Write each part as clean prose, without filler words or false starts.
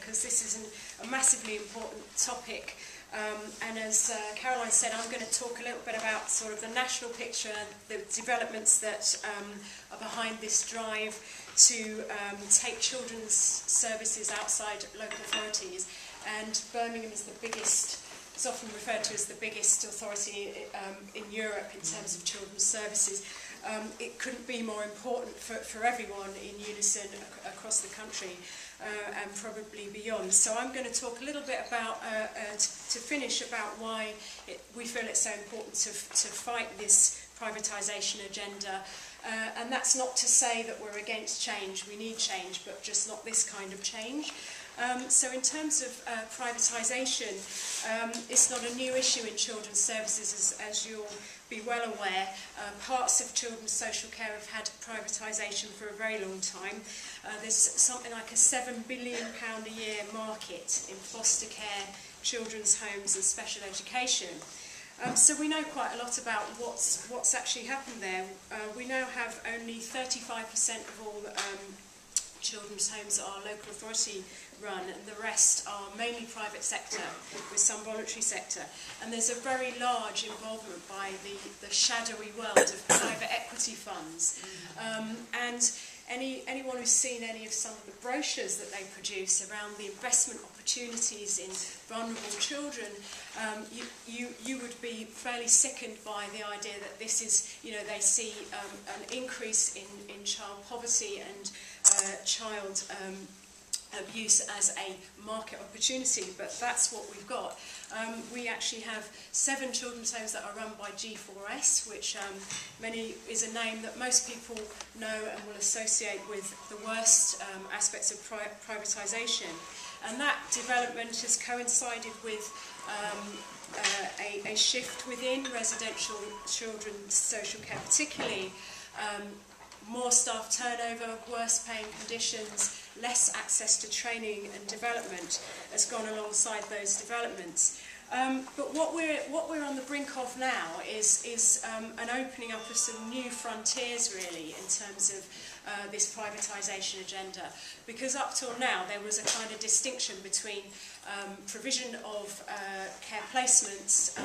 because this is a massively important topic. And as Caroline said, I'm going to talk a little bit about sort of the national picture, the developments that are behind this drive to take children's services outside local authorities. And Birmingham is the biggest, it's often referred to as the biggest authority in Europe in terms of children's services. It couldn't be more important for everyone in UNISON across the country and probably beyond. So I'm going to talk a little bit about, to finish, about why we feel it's so important to fight this privatisation agenda. And that's not to say that we're against change. We need change, but just not this kind of change. So in terms of privatisation, it's not a new issue in children's services, as you'll be well aware. Parts of children's social care have had privatisation for a very long time. There's something like a £7 billion a year market in foster care, children's homes and special education. So we know quite a lot about what's actually happened there. We now have only 35% of all children's homes are local authority run, and the rest are mainly private sector with some voluntary sector. And there's a very large involvement by the shadowy world of private equity funds. And anyone who's seen any of some of the brochures that they produce around the investment opportunities in vulnerable children, you would be fairly sickened by the idea that this is, they see an increase in child poverty and child abuse as a market opportunity, but that's what we've got. We actually have 7 children's homes that are run by G4S, which is a name that most people know and will associate with the worst aspects of privatisation. And that development has coincided with a shift within residential children's social care, particularly more staff turnover, worse paying conditions, less access to training and development has gone alongside those developments. But what we're on the brink of now is an opening up of some new frontiers, really, in terms of this privatisation agenda. Because up till now there was a kind of distinction between provision of care placements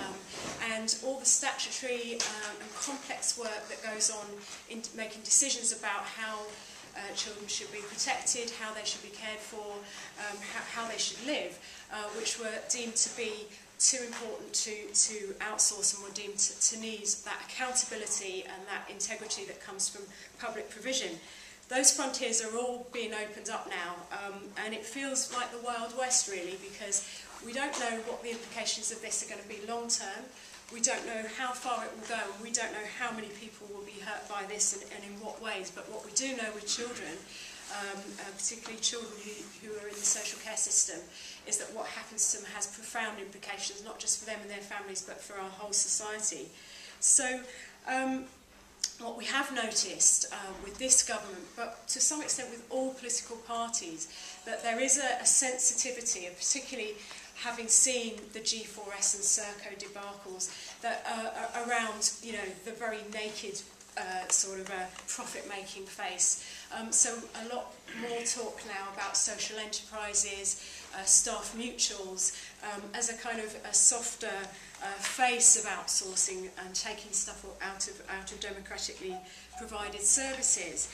and all the statutory and complex work that goes on in making decisions about how children should be protected, how they should be cared for, how they should live, which were deemed to be too important to outsource and were deemed to need that accountability and that integrity that comes from public provision. Those frontiers are all being opened up now, and it feels like the Wild West, really, because we don't know what the implications of this are going to be long term. We don't know how far it will go, and we don't know how many people will be hurt by this and in what ways. But what we do know with children, particularly children who are in the social care system, is that what happens to them has profound implications, not just for them and their families, but for our whole society. So what we have noticed with this government, but to some extent with all political parties, that there is a sensitivity, and particularly having seen the G4S and Serco debacles, that around the very naked sort of a profit-making face. So a lot more talk now about social enterprises, staff mutuals, as a kind of a softer face of outsourcing and taking stuff out of democratically provided services.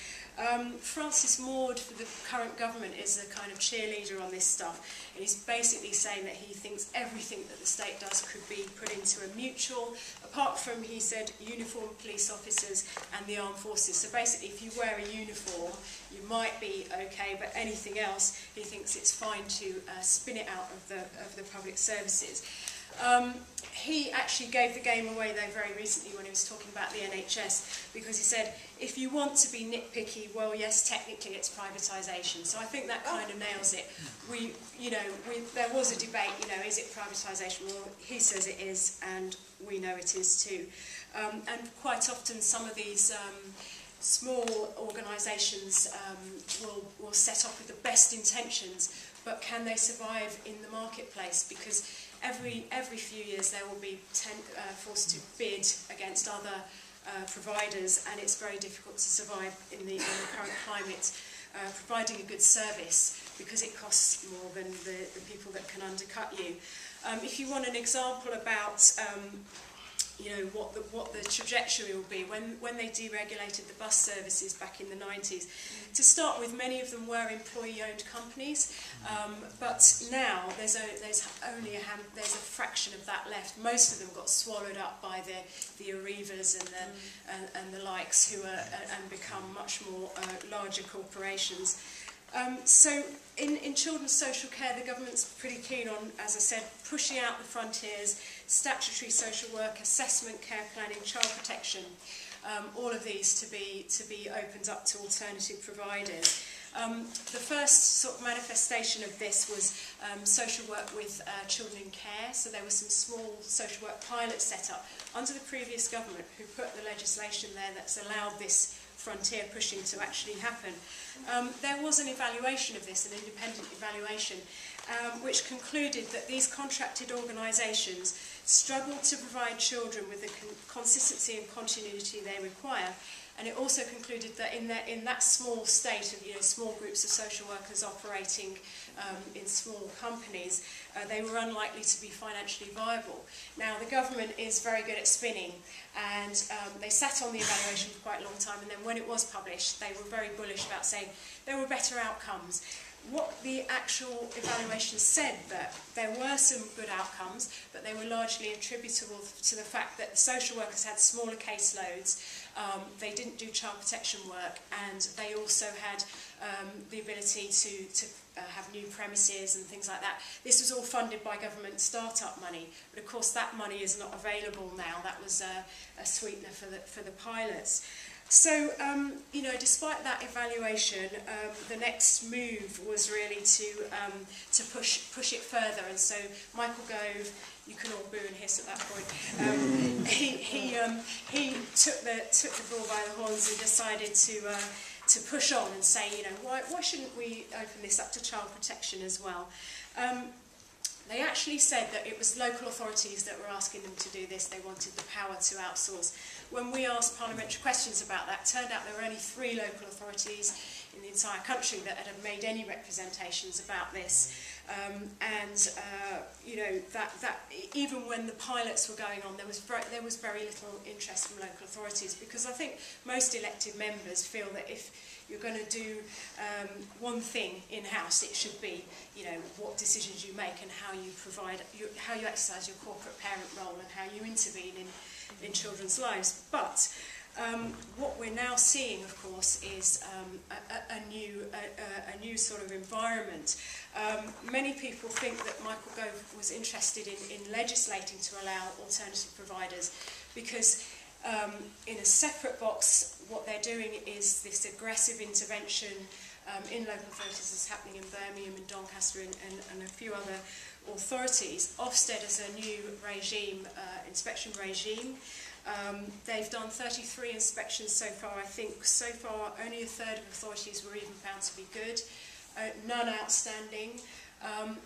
Francis Maud, for the current government, is a kind of cheerleader on this stuff, and he's basically saying that he thinks everything that the state does could be put into a mutual, apart from, he said, uniformed police officers and the armed forces. So basically, if you wear a uniform, you might be okay, but anything else, he thinks it's fine to spin it out of the public services. He actually gave the game away, though, very recently when he was talking about the NHS, because he said, if you want to be nitpicky, well, yes, technically it's privatisation. So I think that kind of nails it. There was a debate, is it privatisation? Well, he says it is, and we know it is too. And quite often some of these small organisations will set off with the best intentions, but can they survive in the marketplace? Because every few years there will be forced to bid against other providers, and it's very difficult to survive in the current climate providing a good service, because it costs more than the people that can undercut you. If you want an example about you know, what the trajectory will be when they deregulated the bus services back in the 90s. To start with, many of them were employee-owned companies, but now there's only a fraction of that left. Most of them got swallowed up by the Arrivas and the likes, who are and become much more larger corporations. So in children's social care, the government's pretty keen on, as I said, pushing out the frontiers, statutory social work, assessment, care planning, child protection, all of these to be opened up to alternative providers. The first sort of manifestation of this was social work with children in care. So there were some small social work pilots set up under the previous government who put the legislation there that's allowed this frontier pushing to actually happen. There was an evaluation of this, an independent evaluation, which concluded that these contracted organisations struggled to provide children with the consistency and continuity they require. And it also concluded that in that small state of, you know, small groups of social workers operating in small companies, they were unlikely to be financially viable. Now, the government is very good at spinning, and they sat on the evaluation for quite a long time, and then when it was published, they were very bullish about saying there were better outcomes. What the actual evaluation said, that there were some good outcomes, but they were largely attributable to the fact that the social workers had smaller caseloads, they didn't do child protection work, and they also had the ability to have new premises and things like that. This was all funded by government start-up money, but of course that money is not available now. That was a sweetener for the pilots. So, you know, despite that evaluation, the next move was really to push it further. And so Michael Gove, you can all boo and hiss at that point, he took the bull by the horns and decided to push on and say, you know, why shouldn't we open this up to child protection as well? They actually said that it was local authorities that were asking them to do this. They wanted the power to outsource. When we asked parliamentary questions about that, it turned out there were only 3 local authorities in the entire country that had made any representations about this. You know, that even when the pilots were going on, there was very little interest from local authorities, because I think most elected members feel that if you're going to do one thing in-house, it should be, you know, what decisions you make and how you provide, how you exercise your corporate parent role and how you intervene in children's lives. But what we're now seeing, of course, is a new sort of environment. Many people think that Michael Gove was interested in legislating to allow alternative providers, because in a separate box, what they're doing is this aggressive intervention in local authorities that's happening in Birmingham and Doncaster and a few other authorities. Ofsted is a new regime, inspection regime. They've done 33 inspections so far. I think so far only a third of authorities were even found to be good, none outstanding.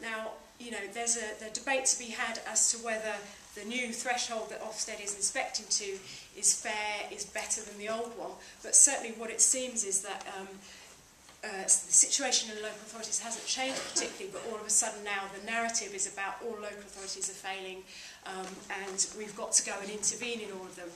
Now, you know, there's a debate to be had as to whether the new threshold that Ofsted is inspecting to is fair, is better than the old one, but certainly what it seems is that the situation in local authorities hasn't changed particularly, but all of a sudden now the narrative is about all local authorities are failing, and we've got to go and intervene in all of them.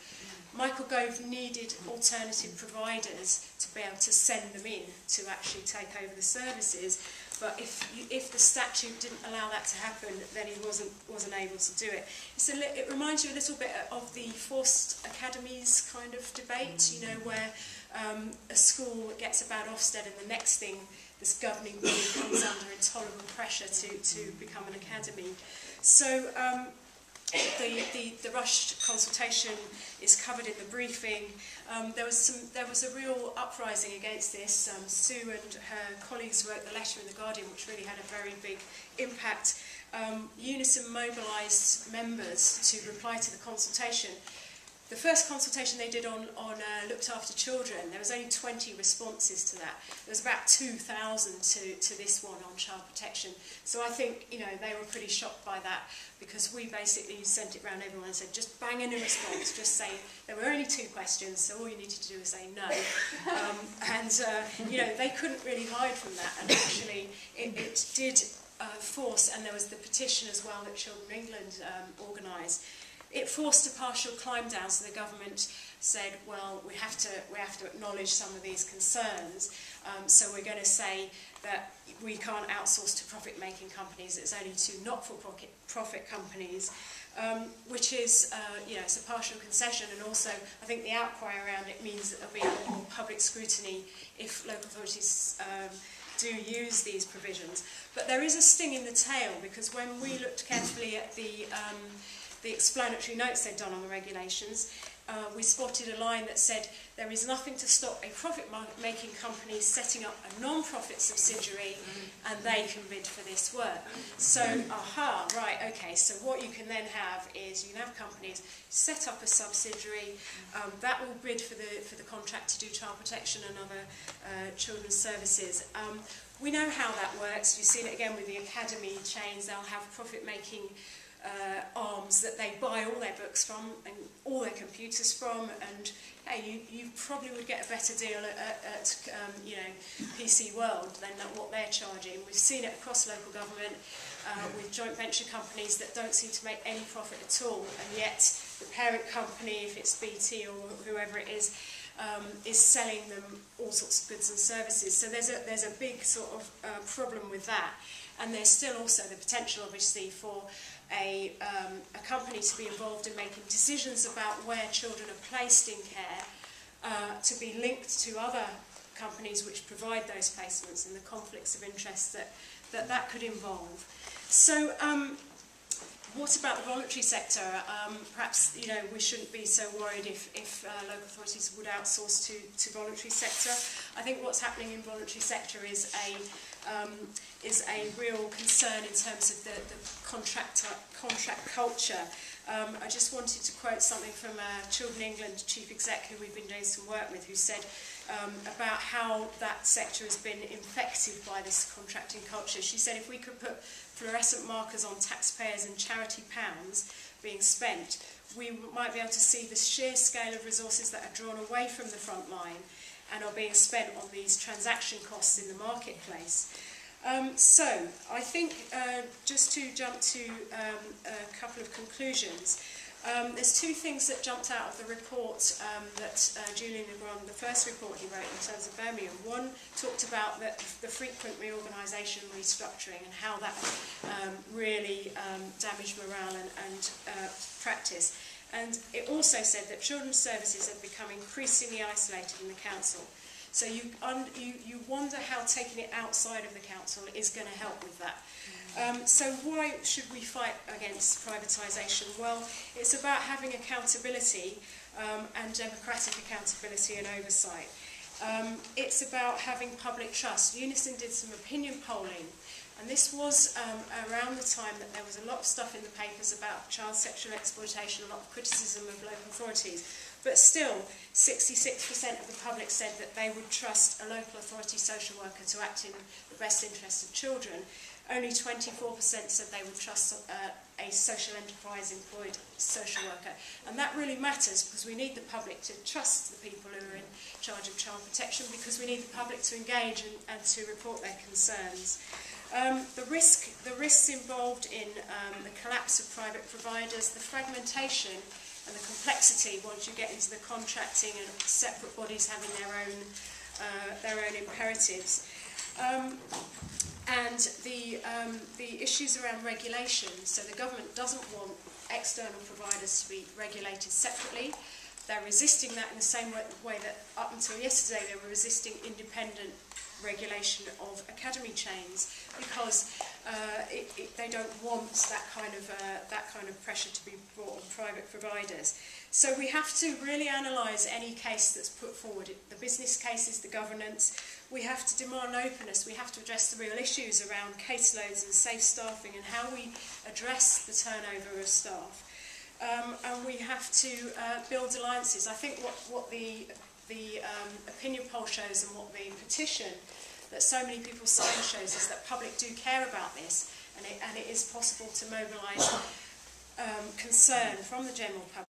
Michael Gove needed alternative providers to be able to send them in to actually take over the services, but if the statute didn't allow that to happen, then he wasn't able to do it. It reminds you a little bit of the forced academies kind of debate, you know, where a school gets a bad Ofsted and the next thing this governing body comes under intolerable pressure to become an academy. So the rushed consultation is covered in the briefing. There was a real uprising against this. Sue and her colleagues wrote the letter in the Guardian, which really had a very big impact. UNISON mobilised members to reply to the consultation. The first consultation they did on looked after children, there was only 20 responses to that. There was about 2,000 to this one on child protection. So I think, you know, they were pretty shocked by that, because we basically sent it round everyone and said, just bang in a response, just say, there were only 2 questions, so all you needed to do was say no. You know, they couldn't really hide from that, and actually it did forced, and there was the petition as well that Children England organised, it forced a partial climb down, so the government said, well, we have to acknowledge some of these concerns, so we're going to say that we can't outsource to profit-making companies, it's only to not-for-profit companies, which is, it's a partial concession, and also I think the outcry around it means that there'll be a lot more public scrutiny if local authorities do use these provisions. But there is a sting in the tail, because when we looked carefully at the explanatory notes they'd done on the regulations, we spotted a line that said there is nothing to stop a profit-making company setting up a non-profit subsidiary and they can bid for this work. So, right, okay, so what you can then have is you can have companies set up a subsidiary that will bid for the contract to do child protection and other children's services. We know how that works. You've seen it again with the academy chains. They'll have profit-making arms that they buy all their books from and all their computers from, and hey, you probably would get a better deal at PC World than what they're charging. We've seen it across local government with joint venture companies that don't seem to make any profit at all, and yet the parent company, if it's BT or whoever it is selling them all sorts of goods and services. So there's a big sort of problem with that, and there's still also the potential, obviously, for a company to be involved in making decisions about where children are placed in care, to be linked to other companies which provide those placements, and the conflicts of interest that could involve. So what about the voluntary sector? Perhaps we shouldn't be so worried if local authorities would outsource to voluntary sector. I think what's happening in voluntary sector is a real concern in terms of the contract culture. I just wanted to quote something from Children England chief exec, who we've been doing some work with, who said about how that sector has been infected by this contracting culture. She said if we could put fluorescent markers on taxpayers and charity pounds being spent, we might be able to see the sheer scale of resources that are drawn away from the front line and are being spent on these transaction costs in the marketplace. So, I think, just to jump to a couple of conclusions, there's two things that jumped out of the report that Julian Legrand, the first report he wrote in terms of Birmingham. One talked about the frequent reorganisation and restructuring and how that really damaged morale and practice. And it also said that children's services have become increasingly isolated in the council. So you wonder how taking it outside of the council is going to help with that. So why should we fight against privatisation? Well, it's about having accountability and democratic accountability and oversight. It's about having public trust. UNISON did some opinion polling, and this was around the time that there was a lot of stuff in the papers about child sexual exploitation, a lot of criticism of local authorities. But still, 66% of the public said that they would trust a local authority social worker to act in the best interest of children. Only 24% said they would trust a social enterprise employed social worker. And that really matters, because we need the public to trust the people who are in charge of child protection, because we need the public to engage and to report their concerns. The risks involved in the collapse of private providers, the fragmentation and the complexity once you get into the contracting and separate bodies having their own imperatives, and the issues around regulation. So the government doesn't want external providers to be regulated separately. They're resisting that in the same way that up until yesterday they were resisting independent regulation of academy chains, because they don't want that kind of pressure to be brought on private providers. So we have to really analyse any case that's put forward, the business cases, the governance. We have to demand openness. We have to address the real issues around caseloads and safe staffing and how we address the turnover of staff. And we have to build alliances. I think what the opinion poll shows and what the petition that so many people sign shows is that public do care about this, and it is possible to mobilise concern from the general public.